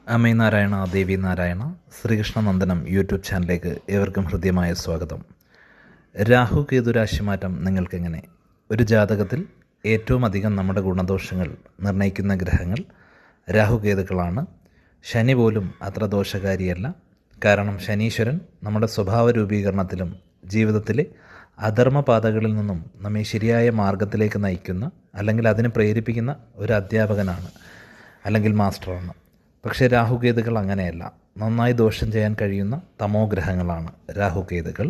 അമ്മേ നാരായണ ദേവി നാരായണ ശ്രീകൃഷ്ണ നന്ദനം യൂട്യൂബ് ചാനലിലേക്ക് ഏവർക്കും ഹൃദ്യമായ സ്വാഗതം. രാഹു കേതു രാശിമാറ്റം നിങ്ങൾക്കെങ്ങനെ? ഒരു ജാതകത്തിൽ ഏറ്റവും അധികം നമ്മുടെ ഗുണദോഷങ്ങൾ നിർണ്ണയിക്കുന്ന ഗ്രഹങ്ങൾ രാഹുകേതുക്കളാണ്. ശനി പോലും അത്ര ദോഷകാരിയല്ല. കാരണം ശനീശ്വരൻ നമ്മുടെ സ്വഭാവ രൂപീകരണത്തിലും ജീവിതത്തിലെ അധർമ്മപാതകളിൽ നിന്നും നമ്മെ ശരിയായ മാർഗത്തിലേക്ക് നയിക്കുന്ന അല്ലെങ്കിൽ അതിനെ പ്രേരിപ്പിക്കുന്ന ഒരു അധ്യാപകനാണ് അല്ലെങ്കിൽ മാസ്റ്ററാണ്. പക്ഷേ രാഹുകേതുക്കൾ അങ്ങനെയല്ല. നന്നായി ദോഷം ചെയ്യാൻ കഴിയുന്ന തമോ ഗ്രഹങ്ങളാണ് രാഹുകേതുക്കൾ.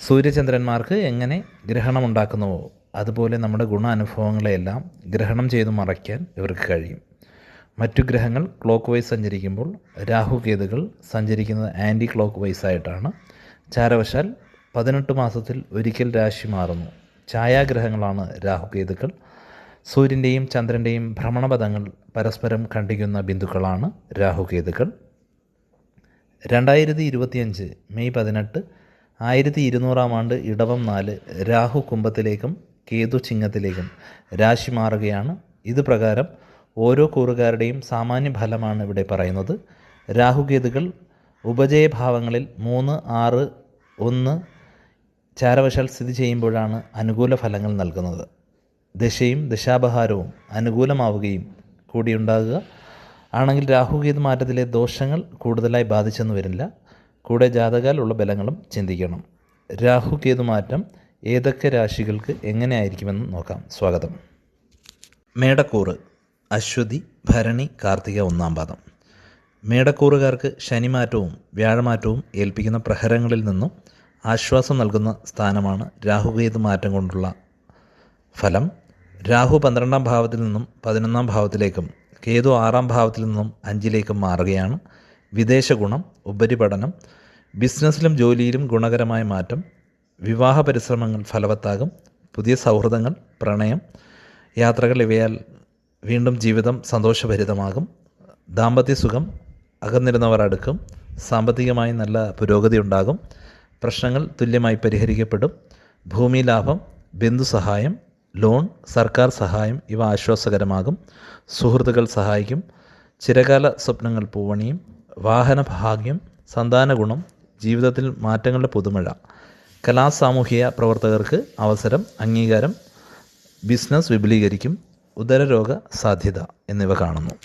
സൂര്യചന്ദ്രന്മാർക്ക് എങ്ങനെ ഗ്രഹണമുണ്ടാക്കുന്നുവോ അതുപോലെ നമ്മുടെ ഗുണാനുഭവങ്ങളെയെല്ലാം ഗ്രഹണം ചെയ്ത് മറയ്ക്കാൻ ഇവർക്ക് കഴിയും. മറ്റു ഗ്രഹങ്ങൾ ക്ലോക്ക് വൈസ് സഞ്ചരിക്കുമ്പോൾ രാഹുകേതുക്കൾ സഞ്ചരിക്കുന്നത് ആൻറ്റി ക്ലോക്ക് വൈസ് ആയിട്ടാണ്. ചാരവശാൽ 18 മാസത്തിൽ ഒരിക്കൽ രാശി മാറുന്നു. ഛായാഗ്രഹങ്ങളാണ് രാഹുകേതുക്കൾ. സൂര്യൻ്റെയും ചന്ദ്രൻ്റെയും ഭ്രമണപഥങ്ങൾ പരസ്പരം ഖണ്ഡിക്കുന്ന ബിന്ദുക്കളാണ് രാഹുകേതുക്കൾ. 2025 മെയ് 18 1200 ആണ്ട് ഇടവം 4 രാഹു കുംഭത്തിലേക്കും കേതു ചിങ്ങത്തിലേക്കും രാശി മാറുകയാണ്. ഇത് പ്രകാരം ഓരോ കൂറുകാരുടെയും സാമാന്യ ഫലമാണ് ഇവിടെ പറയുന്നത്. രാഹുകേതുക്കൾ ഉപജയഭാവങ്ങളിൽ 3, 6, 1 ചാരവശാൽ സ്ഥിതി ചെയ്യുമ്പോഴാണ് അനുകൂല ഫലങ്ങൾ നൽകുന്നത്. ദശയും ദശാപഹാരവും അനുകൂലമാവുകയും കൂടിയുണ്ടാകുക ആണെങ്കിൽ രാഹുകേതു മാറ്റത്തിലെ ദോഷങ്ങൾ കൂടുതലായി ബാധിച്ചെന്ന് വരില്ല. കൂടെ ജാതകാലുള്ള ബലങ്ങളും ചിന്തിക്കണം. രാഹുകേതു മാറ്റം ഏതൊക്കെ രാശികൾക്ക് എങ്ങനെയായിരിക്കുമെന്ന് നോക്കാം. സ്വാഗതം. മേടക്കൂറ് അശ്വതി, ഭരണി, കാർത്തിക 1-ാം പാദം. മേടക്കൂറുകാർക്ക് ശനിമാറ്റവും വ്യാഴമാറ്റവും ഏൽപ്പിക്കുന്ന പ്രഹരങ്ങളിൽ നിന്നും ആശ്വാസം നൽകുന്ന സ്ഥാനമാണ് രാഹുകേതു മാറ്റം കൊണ്ടുള്ള ഫലം. രാഹു 12-ാം ഭാവത്തിൽ നിന്നും 11-ാം ഭാവത്തിലേക്കും കേതു 6-ാം ഭാവത്തിൽ നിന്നും 5-ലേക്കും മാറുകയാണ്. വിദേശ ഗുണം, ഉപരിപഠനം, ബിസിനസ്സിലും ജോലിയിലും ഗുണകരമായ മാറ്റം, വിവാഹ പരിശ്രമങ്ങൾ ഫലവത്താകും. പുതിയ സൗഹൃദങ്ങൾ, പ്രണയം, യാത്രകൾ ഇവയാൽ വീണ്ടും ജീവിതം സന്തോഷഭരിതമാകും. ദാമ്പത്യ സുഖം, അകന്നിരുന്നവർ അടുക്കും. സാമ്പത്തികമായി നല്ല പുരോഗതി ഉണ്ടാകും. പ്രശ്നങ്ങൾ തുല്യമായി പരിഹരിക്കപ്പെടും. ഭൂമി ലാഭം, ബന്ധുസഹായം, ലോൺ, സർക്കാർ സഹായം ഇവ ആശ്വാസകരമാകും. സുഹൃത്തുക്കൾ സഹായിക്കും. ചിരകാല സ്വപ്നങ്ങൾ പൂവണിയും. വാഹന ഭാഗ്യം, സന്താന ഗുണം, ജീവിതത്തിൽ മാറ്റങ്ങളുടെ പുതുമഴ, കലാസാമൂഹിക പ്രവർത്തകർക്ക് അവസരം, അംഗീകാരം, ബിസിനസ് വിപുലീകരിക്കും. ഉദരരോഗ സാധ്യത എന്നിവ കാണുന്നു.